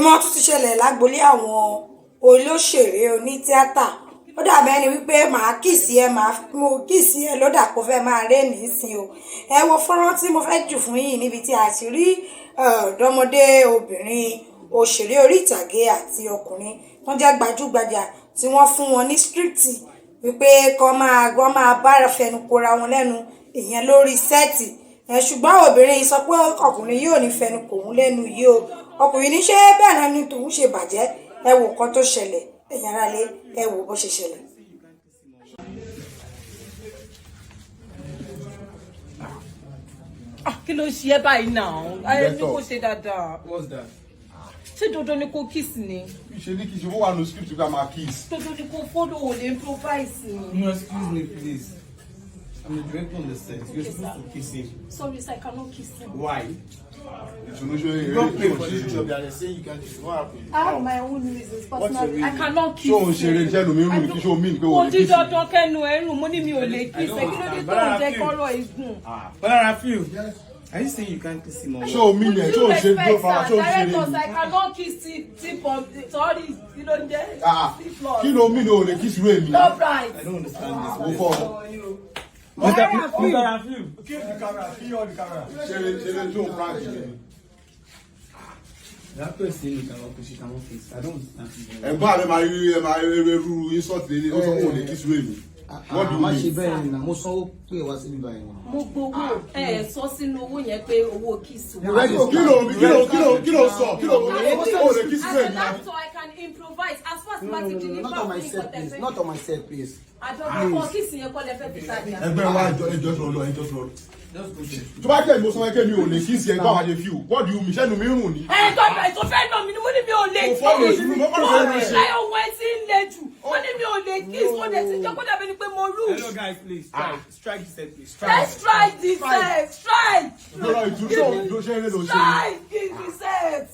mímọ́ tún ti ṣẹlẹ̀ lágbolé àwọn olóṣèré onítíátà. Ó dàbí ẹni wípé màá kìsì ẹ mo kìsì ẹ ló dà kó fẹ́ máa ré nísìn o. Ẹ wo fọ́nrán tí mo fẹ́ jù fún yín níbi tí a ti rí ọ̀dọ́mọdé obìnrin òṣèré orí ìtàgé àti ọkùnrin tó jẹ́ gbajúgbajà tí wọ́n fún wọn ní script wípé kọ́ máa bára fẹnu kora wọn lẹ́nu ìyẹn lórí sẹ́ẹ̀tì. Ṣùgbọ́n obìnrin sọ pé ọkùnrin yóò ní fẹnu kò ń lẹ́nu yìí o. Ọkùnrin ní ṣé bẹ́ẹ̀ náà ni tòun ṣe bàjẹ́. Ẹ wo nǹkan tó ṣẹlẹ̀, ẹ̀yin aráalé, ẹ wo bó ṣe ṣẹlẹ̀. Kí ló ṣe ẹ́ báyìí náà? Ayé ní kò ṣe dáadáa. What's that? Ṣé dandan ni kò kiss ni? Ṣé ní kí ṣe wọ́n wà ní script gba máa kiss? Dandan ni kò follow ò lè improvise ni. No, excuse me, please. I'm a director on the set. You're supposed to kiss him. Sorry, sir, I cannot kiss him. Why? You don't pay for this job. They say you can kiss. What happened? I have my own reasons, What's your personally. I reason? cannot kiss Ṣé him. òun ṣeré iṣẹ́ nu mi rún ni kí ṣé o mí ni pé o Kò lè di kiss? dandan kẹ́nu ẹ̀rùn, mo ní mi ò lè kiss ẹ̀. Kí ló dé tó ń jẹ́ kọ́rọ̀ igun? But Rafiu, are you saying you can't kiss him? Ṣé o mí ni ẹ̀ ṣé o ṣe dúró fara ṣé o ṣeré Directors, ni? I cannot kiss tip of the sorry, kí ló ń jẹ́? Kí ló mí ni o lè kiss irú èmi? Stop right. I don't understand this. Mo fọ́ ọ. Mr. Rafiu, keep the camera. Keep on the camera. Ṣeré tó ń prank ni. That person you cannot push, you cannot kiss. I don't understand. Ẹ̀gbọ́n mi máa rí irú insult lélẹ̀ ó sọ pé o lè kiss irú èmi. What do you má ṣe mean? bẹ́ẹ̀ ni na mo sanwó pé wá síbí báyìí ni. Mo gbowó sọ sínú owó yẹn pé owó kiss wa. Kí ló sọ? Kí ló o lè kiss irú As an èmi? actor, I can improvise as far as Martin Dini Not on my set, please. Not on my set, please. Àjọ̀dún kiss yẹn kọ́ lẹ fẹ́ fi tajà. Ẹgbẹ́ wa ẹjọ́ sọ̀rọ̀. Tó bá tẹ̀ mo sọ pé mi ò lè kiss yẹn báwa ṣe fi o. What do you mean? Ṣẹ́nu mi rùn ni. Tó fẹ́ nà mí ni mo ní mi ò lè kiss. Mo ní láyé ohun ẹ ti ń le jù. Mo ní mi ò lè kiss. Mo dẹ̀ ti jẹ́ kó dàbí ni pé mo lù. Hello guys, please strike the set, please. Let's strike the set. Strike. Lọ́rọ̀ ìtúṣọ́ ìdúró ṣe eré ló ṣe. Strike the set.